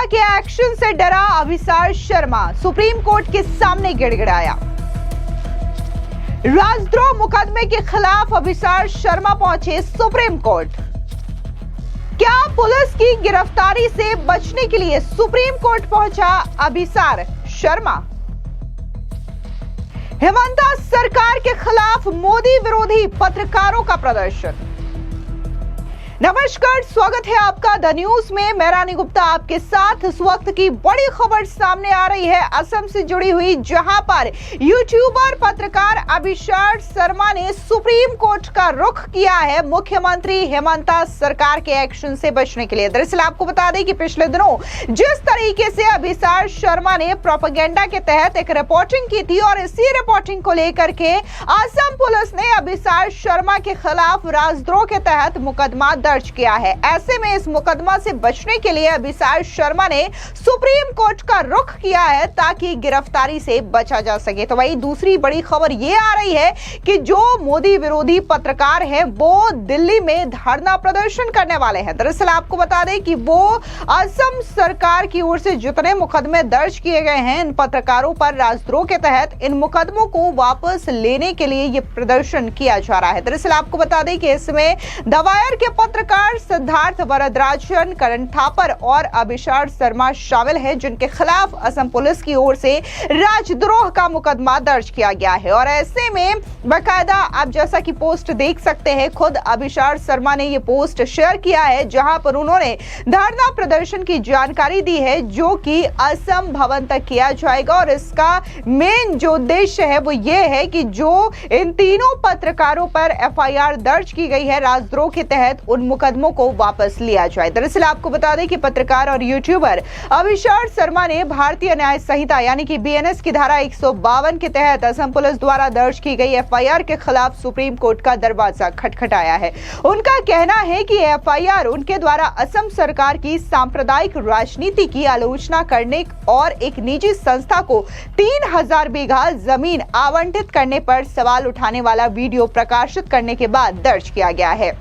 के एक्शन से डरा अभिसार शर्मा, सुप्रीम कोर्ट के सामने गिड़गिड़ाया। राजद्रोह मुकदमे के खिलाफ अभिसार शर्मा पहुंचे सुप्रीम कोर्ट। क्या पुलिस की गिरफ्तारी से बचने के लिए सुप्रीम कोर्ट पहुंचा अभिसार शर्मा? हेमंता सरकार के खिलाफ मोदी विरोधी पत्रकारों का प्रदर्शन। नमस्कार, स्वागत है आपका द न्यूज में। मैं रानी गुप्ता आपके साथ। इस वक्त की बड़ी खबर सामने आ रही है असम से जुड़ी हुई, जहां पर यूट्यूबर पत्रकार अभिसार शर्मा ने सुप्रीम कोर्ट का रुख किया है मुख्यमंत्री हेमंता सरकार के एक्शन से बचने के लिए। दरअसल आपको बता दें कि पिछले दिनों जिस तरीके से अभिसार शर्मा ने प्रोपेगेंडा के तहत एक रिपोर्टिंग की थी और इसी रिपोर्टिंग को लेकर के असम पुलिस ने अभिसार शर्मा के खिलाफ राजद्रोह के तहत मुकदमा दर्ज किया है। ऐसे में इस मुकदमा से बचने के लिए अभिसार शर्मा ने सुप्रीम कोर्ट का रुख किया है ताकि गिरफ्तारी से बचा जा सके। तो वही दूसरी बड़ी खबर ये आ रही है कि जो मोदी विरोधी पत्रकार हैं वो दिल्ली में धरना प्रदर्शन करने वाले हैं। दरअसल आपको बता दें कि वो असम सरकार की ओर से जितने मुकदमे दर्ज किए गए हैं इन पत्रकारों पर राजद्रोह के तहत, इन मुकदमों को वापस लेने के लिए ये प्रदर्शन किया जा रहा है। दरअसल आपको बता दें कि इसमें दवायर के पत्रकार सिद्धार्थ वरदराजन, करण थापर और अभिसार शर्मा शामिल हैं, जिनके खिलाफ असम पुलिस की ओर से राजद्रोह का मुकदमा दर्ज किया गया है। और ऐसे में बाकायदा आप जैसा कि पोस्ट देख सकते हैं, खुद अभिसार शर्मा ने ये पोस्ट शेयर किया है जहां पर उन्होंने धरना प्रदर्शन की जानकारी दी है जो कि असम भवन तक किया जाएगा। और इसका मेन जो उद्देश्य है वो ये है कि जो इन तीनों पत्रकारों पर एफआईआर दर्ज की गई है राजद्रोह के तहत, उन मुकदमों को वापस लिया जाए। दरअसल आपको बता दें कि पत्रकार और यूट्यूबर अभिसार शर्मा ने भारतीय न्याय संहिता यानी कि बीएनएस की धारा 152 के तहत असम पुलिस द्वारा दर्ज की गई एफआईआर के खिलाफ सुप्रीम कोर्ट का दरवाजा खटखटाया है। उनका कहना है कि एफआईआर उनके द्वारा असम सरकार की सांप्रदायिक राजनीति की आलोचना करने और एक निजी संस्था को 3000 बीघा जमीन आवंटित करने पर सवाल उठाने वाला वीडियो प्रकाशित करने के बाद दर्ज किया गया है।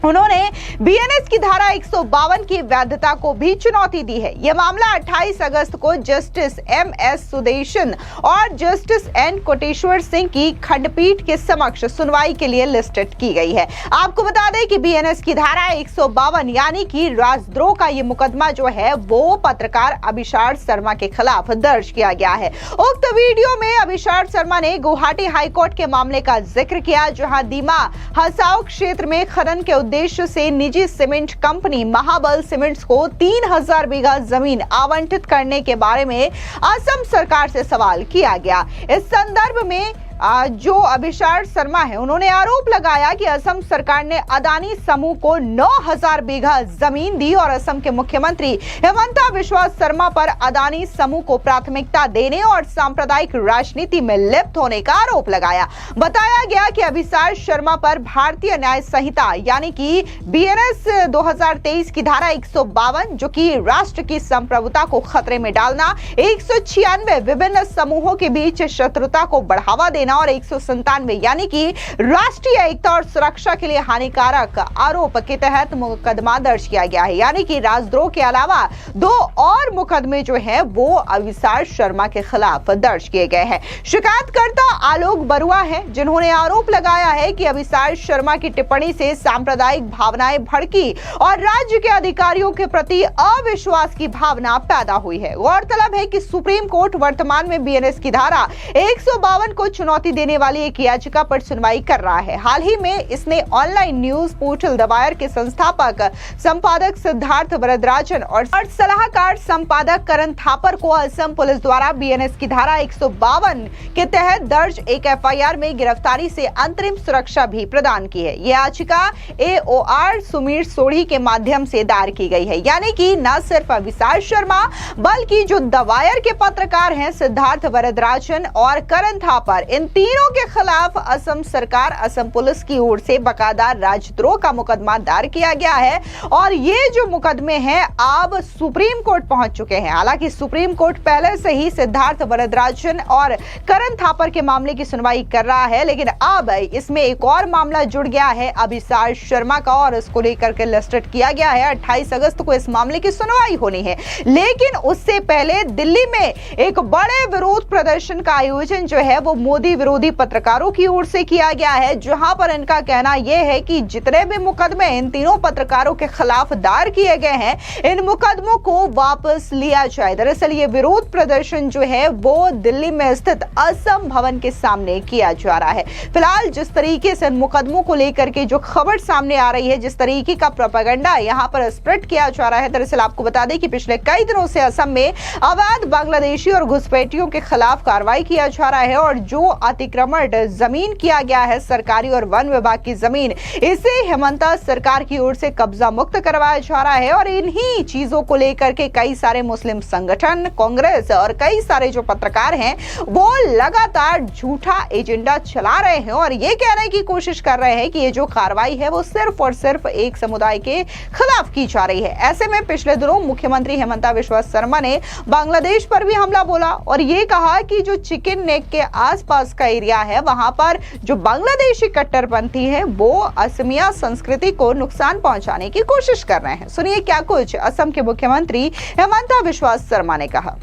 उन्होंने बीएनएस की धारा 152 की वैधता को भी चुनौती दी है। यह मामला 28 अगस्त को जस्टिस एमएस सुदेशन और जस्टिस एन कोटेश्वर सिंह की खंडपीठ के समक्ष सुनवाई के लिए लिस्टेड की गई है। आपको बता दें कि बीएनएस की धारा 152 यानी कि राजद्रोह का ये मुकदमा जो है वो पत्रकार अभिसार शर्मा के खिलाफ दर्ज किया गया है। उक्त वीडियो में अभिसार शर्मा ने गुवाहाटी हाईकोर्ट के मामले का जिक्र किया, जहां दीमा हसाओ क्षेत्र में खनन के उद्देश्य से निजी सीमेंट कंपनी महाबल सीमेंट्स को 3000 बीघा जमीन आवंटित करने के बारे में असम सरकार से सवाल किया गया। इस संदर्भ में जो अभिसार शर्मा है उन्होंने आरोप लगाया कि असम सरकार ने अदानी समूह को 9000 बीघा जमीन दी और असम के मुख्यमंत्री हेमंता बिस्वा शर्मा पर अदानी समूह को प्राथमिकता देने और सांप्रदायिक राजनीति में लिप्त होने का आरोप लगाया। बताया गया कि अभिसार शर्मा पर भारतीय न्याय संहिता यानी कि बीएनएस 2023 की धारा 152 जो कि राष्ट्र की संप्रभुता को खतरे में डालना, 196 विभिन्न समूहों के बीच शत्रुता को बढ़ावा देना और 197 यानी कि राष्ट्रीय एकता और सुरक्षा के लिए हानिकारक आरोप के तहत मुकदमा दर्ज किया गया है। यानी कि राजद्रोह के अलावा 2 और मुकदमे जो है वो अभिसार शर्मा के खिलाफ दर्ज किए गए हैं। शिकायतकर्ता आलोक बरुआ है, जिन्होंने आरोप लगाया है कि अभिसार शर्मा की टिप्पणी से सांप्रदायिक भावनाएं भड़की और राज्य के अधिकारियों के प्रति अविश्वास की भावना पैदा हुई है। गौरतलब है कि सुप्रीम कोर्ट वर्तमान में बीएनएस की धारा 152 को चुनौती देने वाली एक याचिका पर सुनवाई कर रहा है। हाल ही में इसने ऑनलाइन न्यूज पोर्टल दवायर के संस्थापक संपादक सिद्धार्थ वरदराजन और सलाहकार संपादक करण थापर को असम पुलिस द्वारा बीएनएस की धारा 152 के तहत दर्ज एक एफआईआर में गिरफ्तारी से अंतरिम सुरक्षा भी प्रदान की है। यह याचिका एओआर सुमीर सोढ़ी के माध्यम से दायर की गई है। यानी कि न सिर्फ अभिसार शर्मा बल्कि जो दवायर के पत्रकार हैं सिद्धार्थ वरदराजन और करण थापर, इन इन तीनों के खिलाफ असम सरकार, असम पुलिस की ओर से बाकायदा राजद्रोह का मुकदमा दायर किया गया है और ये जो मुकदमे हैं अब सुप्रीम कोर्ट पहुंच चुके हैं। हालांकि सुप्रीम कोर्ट पहले से ही सिद्धार्थ वरदराजन और करण थापर के मामले की सुनवाई कर रहा है, लेकिन अब इसमें एक और मामला जुड़ गया है अभिसार शर्मा का और इसको लेकर के लिस्टेड किया गया है। 28 अगस्त को इस मामले की सुनवाई होनी है, लेकिन उससे पहले दिल्ली में एक बड़े विरोध प्रदर्शन का आयोजन जो है वो मोदी विरोधी पत्रकारों की ओर से किया गया है, जहां पर इनका कहना यह है कि जितने भी मुकदमे इन तीनों पत्रकारों के खिलाफ दायर किए गए हैं, इन मुकदमों को वापस लिया जाए। दरअसल ये विरोध प्रदर्शन जो है वो दिल्ली में स्थित असम भवन के सामने किया जा रहा है। फिलहाल जिस तरीके से इन मुकदमों को लेकर के जो खबर सामने आ रही है, जिस तरीके का प्रोपेगेंडा यहां पर स्प्रेड किया जा रहा है, दरअसल आपको बता दें कि पिछले कई दिनों से असम में अवैध बांग्लादेशी और घुसपैठियों के खिलाफ कार्रवाई किया जा रहा है और जो अतिक्रमण जमीन किया गया है सरकारी और वन विभाग की जमीन, इसे हेमंता सरकार की ओर से कब्जा मुक्त करवाया जा रहा है और इन्हीं चीजों को लेकर के कई सारे मुस्लिम संगठन, कांग्रेस और कई सारे जो पत्रकार हैं वो लगातार झूठा एजेंडा चला रहे हैं और ये कहने की कोशिश कर रहे हैं कि ये जो कार्रवाई है वो सिर्फ और सिर्फ एक समुदाय के खिलाफ की जा रही है। ऐसे में पिछले दिनों मुख्यमंत्री हेमंता बिस्वा शर्मा ने बांग्लादेश पर भी हमला बोला और ये कहा कि जो चिकन नेक के आसपास का एरिया है वहां पर जो बांग्लादेशी कट्टरपंथी है वो असमिया संस्कृति को नुकसान पहुंचाने की कोशिश कर रहे हैं। सुनिए क्या कुछ असम के मुख्यमंत्री हेमंता बिस्वा शर्मा ने कहा।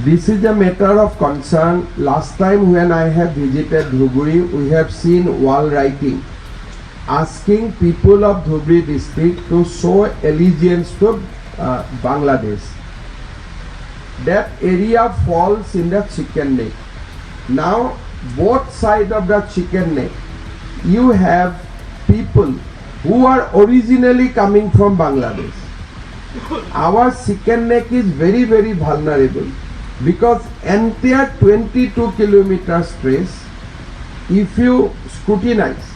This is a matter of concern. Last time when I have visited Dhubri, we have seen wall writing asking people of Dhubri district to show allegiance to Bangladesh. That area falls in the chicken neck. Now both sides of the chicken neck you have people who are originally coming from Bangladesh. Our chicken neck is very vulnerable because entire 22 kilometers stretch, if you scrutinize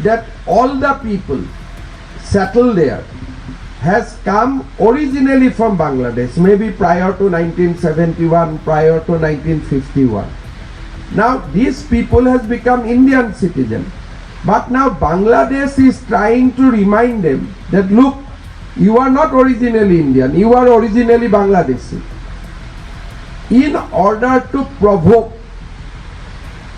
that all the people settled there has come originally from Bangladesh, maybe prior to 1971, prior to 1951. Now these people has become Indian citizen, but now Bangladesh is trying to remind them that look, you are not originally Indian, you are originally Bangladeshi. In order to provoke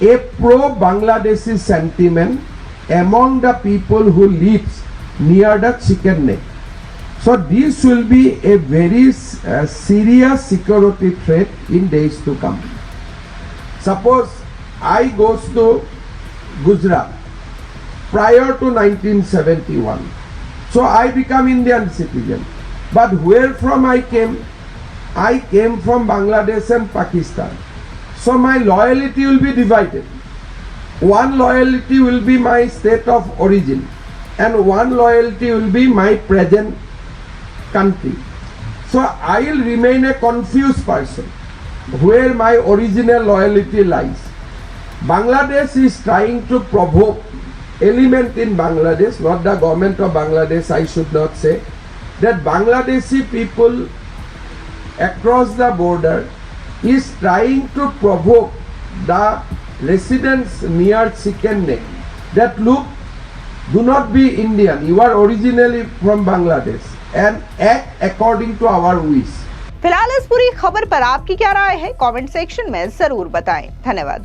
a pro-Bangladeshi sentiment among the people who lives near the chicken neck. So this will be a very serious security threat in days to come. Suppose I goes to Gujarat prior to 1971. So I become Indian citizen. But where from I came? I came from Bangladesh and Pakistan. So my loyalty will be divided. One loyalty will be my state of origin and one loyalty will be my present country. So I will remain a confused person where my original loyalty lies. Bangladesh is trying to provoke element in Bangladesh, not the government of Bangladesh, I should not say, that Bangladeshi people across the border is trying to provoke the residents near Chicken Neck that look, do not be Indian, you are originally from Bangladesh and act according to our wish. फिलहाल इस पूरी खबर पर आपकी क्या राय है, comment section में जरूर बताएं। धन्यवाद।